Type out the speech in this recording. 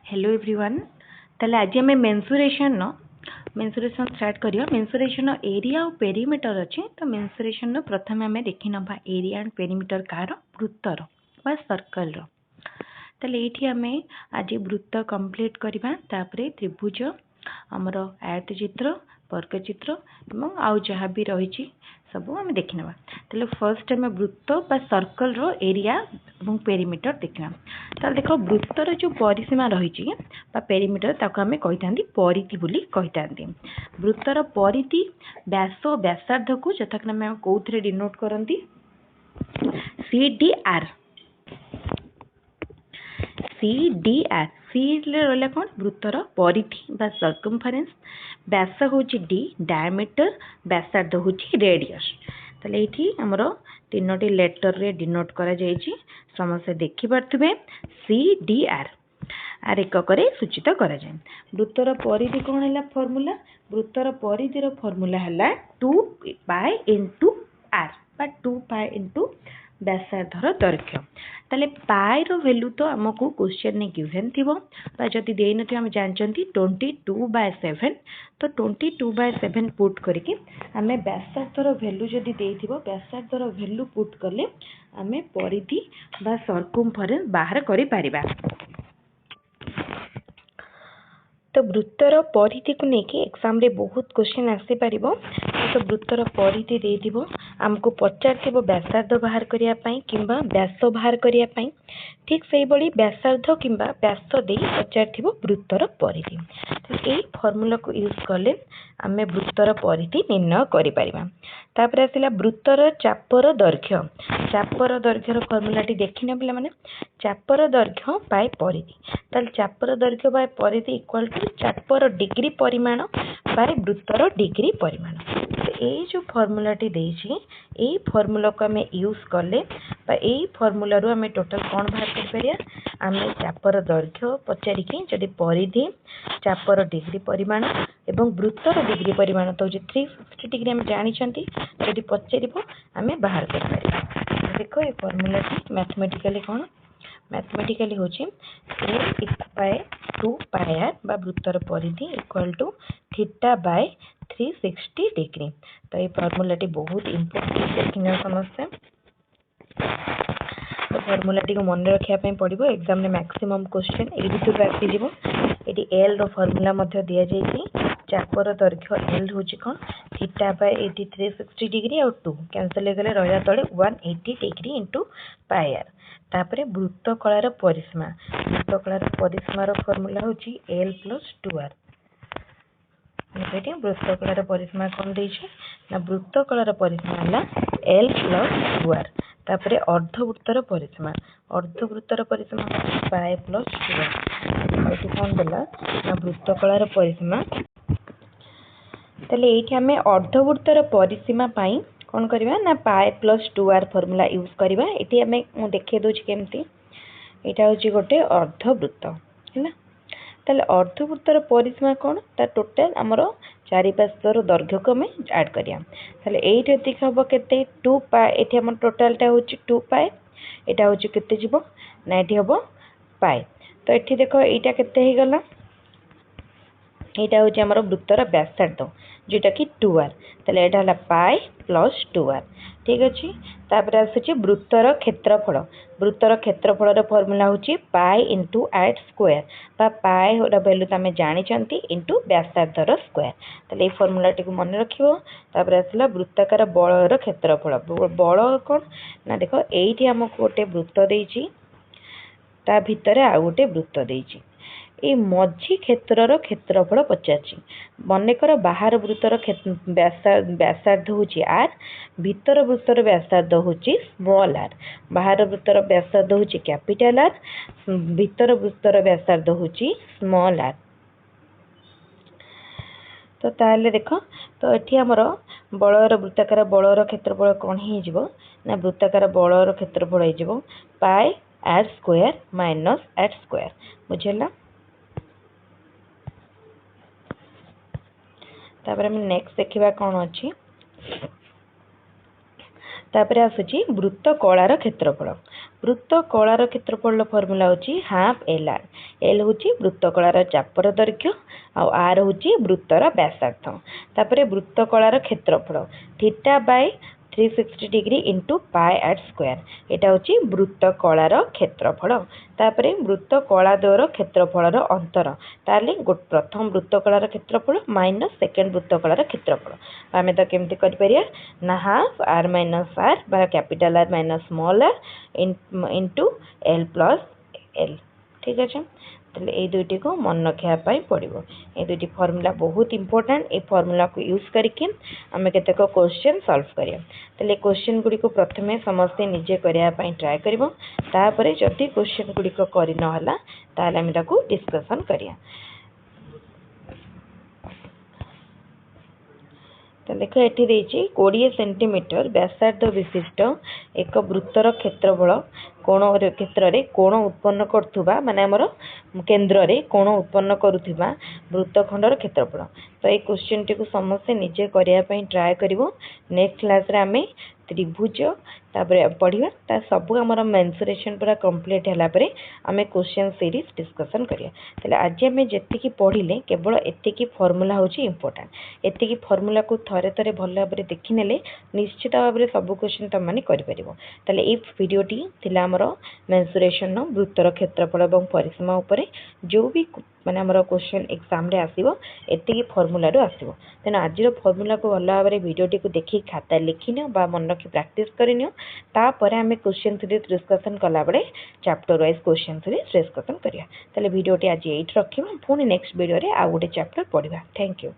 Hello everyone ताले आज आम मेन्सुरेशन स्टार्ट करिया मेन्सुरेशन एरिया और पेरीमीटर अच्छे तो मेन्सुरेशन प्रथम आम देखि नबा एरिया एंड पेरीमीटर कार वृत्तर बा सर्कल ताले एठी आम आज वृत्त कंप्लीट करबा तापरे त्रिभुज आमर आयत चित्र वर्ग चित्र एवं आउ जहाँ भी रही सब आम देखि नबा ताले फर्स्ट आम वृत्त बा सर्कल रो एरिया और पेरीमीटर देखना ताले देखो वृत्तर जो परिसीमा रही पेरीमीटर ताको आम कही परिधि बोली कही वृत्तर परिधि व्यास और व्यासार्ध को यथाक्रमे कौन डिनोट करती CDR CDR सी रहा कौन वृत्तर परिधि बा सर्कमफरेन्स व्यास हूँ D डायमीटर व्यासार्ध हूँ रेडियस ताले ये आमर तीनोटी लेटर रे डिनोट करा जायछि समस्या देखि पारथुबे CDR आर एकक सूचित करा जाय वृत्तर परिधि कौन है फॉर्मूला वृत्तर परिधि फॉर्मूला है 2 पाई इंटू आर बा 2 पाई इंटू व्यासार्धर दैर्घ्य ताले पाई रो वैल्यू तो आमको क्वेश्चन ने गिवन थिबो बा जदि देइ नथि हम जानचंती 22/7 तो 22/7 पुट करके आमे व्यासार्धर वैल्यू जदि देइथिबो व्यासार्धर वैल्यू पुट करले आमे परिधि बा सर्कमफरेन्स बाहर करि परिबा। तो वृत्तर परिधि को लेकिन एग्जाम रे बहुत क्वेश्चन आसी पारिबो तो वृत्तर परिधि देइथिबो आमको पचार व्यासार्ध बाहर करिया पई किंबा व्यास बाहर करिया पई ठीक सेही बड़ी व्यासार्ध किंबा व्यास दे पचार वृत्तर परिधि तो यही फॉर्मूला को यूज कले आमे वृत्तर परिधि निर्णय करि परिबा। तापर आसिला वृत्तर चापर दैर्घ्यर फॉर्मूलाटी देखिना पिला माने चापर दैर्घ्य बाय परिधि ताल चापर दैर्घ्य बाय परिधि इक्वल टू चापर डिग्री परिमाण बाय वृत्तर डिग्री परिमाण तो ये जो फॉर्मूलाटी देइछि एई फॉर्मूला को आमे यूज कले बा एई फॉर्मूला रो आमे टोटल कोन बाहर कर परिया आमे चापर दैर्घ्य पचारिकी जदि परिधि चापर डिग्री परिमाण एवं वृत्तर डिग्री परिमाण तो 360 डिग्री आमे जानि छंती जदि पचारिबो आमे बाहर कर परिया। देखो ये फॉर्मूलाटी मैथमेटिकली कोन मैथमेटिकली होची a बाय 2 पाई r बा वृत्तर परिधि equal to theta by 360 degree तो ये फॉर्मूलाटी बहुत इंपोर्टेंट देखिना समस्या तो फॉर्मूलाटी को मन रखिया पई पड़िबो एग्जाम रे मैक्सिमम क्वेश्चन ए भितर आसी जिवो एटी l रो फॉर्मूला मध्ये दिया जायछि चापर दैर्घ्य l होची कोन थीटा बाय 360 डिग्री और 2 कैंसिल हो गले रहला तळे 180 डिग्री इनटू पाई r तापरे वृत्त कलार परिसीमा रो फॉर्मूला होची l + 2r वृत्त कलार परिसीमा कौन देइछि ना वृत्त कलार परिसीमा हला l + 2r तापरे अर्धवृत्तर परिसीमा पाई + 2r एठी कौन देला ना वृत्त कलार परिसीमा ताले एठी हमें अर्धवृत्तर परिसीमा पाई कौन करबा ना पाई + 2r फॉर्मूला यूज करबा एठी हमें मु देखे दोछि केमती एटा होची गोटे अर्धवृत्त हैना ताले अर्धवृत्तर परिसीमा कौन ता टोटल हमर चारिपार्श्वर दैर्घ्य को हमें ऐड करिया ताले एठी देखा हबो केते 2 पाई एठी हमर टोटलटा होची 2 पाई एटा होची केते जीवो ना एठी हबो पाई तो एठी देखो एटा केते हे गला एटा होची हमर वृत्तर व्यासार्ध जेटा कि 2r ताले एटा हला पाई + 2r ठीक अछि तापर आछी वृत्तर क्षेत्रफल रो फार्मूला होची पाई इंटू आर स्क्वायर बा पाई रो वैल्यू तमे जानि छंती इंटू व्यासार्ध रो स्क्वायर ताले ए फार्मूलाटी को मन रखिबो तापर आसला वृत्ताकार बल रो क्षेत्रफल बल कोन ना देखो एठी हमको गोटे वृत्त देइची ता भितरे आ गोटे वृत्त देइची ए मझी क्षेत्रर क्षेत्रफल पचारछि मनेकर बाहर वृत्तर व्यासार्ध होची आर भीतर वृत्तर व्यासार्ध होची स्मॉल आर बाहर वृत्तर व्यासार्ध होची कैपिटल आर भीतर वृत्तर व्यासार्ध होची स्मॉल आर तो ताले देखो तो एठी हमर बलर वृत्ताकार बलर क्षेत्रफल कोन हे जिवो ना वृत्ताकार बलर क्षेत्रफल हे जिवो pi r square minus r square बुझेला तापर हम नेक्स्ट देखिबा कोन अछि तापर आसुची वृत्त कलार क्षेत्रफल वृत्त कलार क्षेत्रफल फर्मूला होची हाफ एल आर। एल होची वृत्त कलार चापर दैर्घ्य आर होची वृत्तर व्यासार्ध। तापरे वृत्त कलार क्षेत्रफल theta by 360 degree into pi r square एटा होची वृत्त कलार क्षेत्रफल। तापरे वृत्त कला द्वयर क्षेत्रफल अंतर ताले प्रथम वृत्त कलार क्षेत्रफल माइनस सेकेंड वृत्त कलार क्षेत्रफल आमे तो केमती कर परिया ना हाफ आर माइनस आर बा capital R minus small r into l plus l. ठीक अच्छे तेल ये दुईटी को मन रखापी पड़ो। ये दुईटी फर्मूला बहुत इंपोर्टेंट। ये फर्मूला को यूज करके आम केतेक क्वेश्चन सॉल्व करिया। तेल क्वेश्चन गुड़ी को प्रथमे समस्ते निजे करने ट्राए कर जदि क्वेश्चन गुड़िक कर नाला ताल आम डिस्कसन करिया। तो देख ये 20 सेंटीमीटर व्यासार्ध विशिष्ट एक वृत्तर क्षेत्रफल कोण क्षेत्र में कोण उत्पन्न करुवा माने आमर केन्द्र में कोण उत्पन्न करुवा वृत्तखंडर क्षेत्रफल। तो ये क्वेश्चन टी को समस्ते निजे करने ट्राए कर। नेक्स्ट क्लास रे आमे त्रिभुज तापर पढ़ा सबू आम मेन्सुरेशन पूरा कंप्लीट है आम क्वेश्चन सीरीज डिस्कसन करिया। तेल आज आम जी पढ़ले केवल एतिकी फर्मूला हूँ इंपोर्टेंट। एतिकी फर्मूला को थरे थरे भल भाव देखने निश्चित भाव में सब क्वेश्चन तुम मैंने कर। ये भिडटी थी आमर मेन्सुरेशन वृत्तर क्षेत्रफल और परिसीमा उपर जो भी माने आमर क्वेश्चन एग्जाम रे आसीबो एतिकी फर्मूला रो आसीबो। तेना आज फर्मूला को भल भाव में भिडटी को देखी खाता लिखिनियो बा मन रखी प्रैक्टिस करिनियो। तापर आम क्वेश्चन सीरीज डिस्कसन कला बेले chapter wise question series discussion करिया। ताले भिडटी आज एट रखिबा पुणी नेक्स्ट वीडियो रे आ गोटे चैप्टर पढ़िबा। Thank you.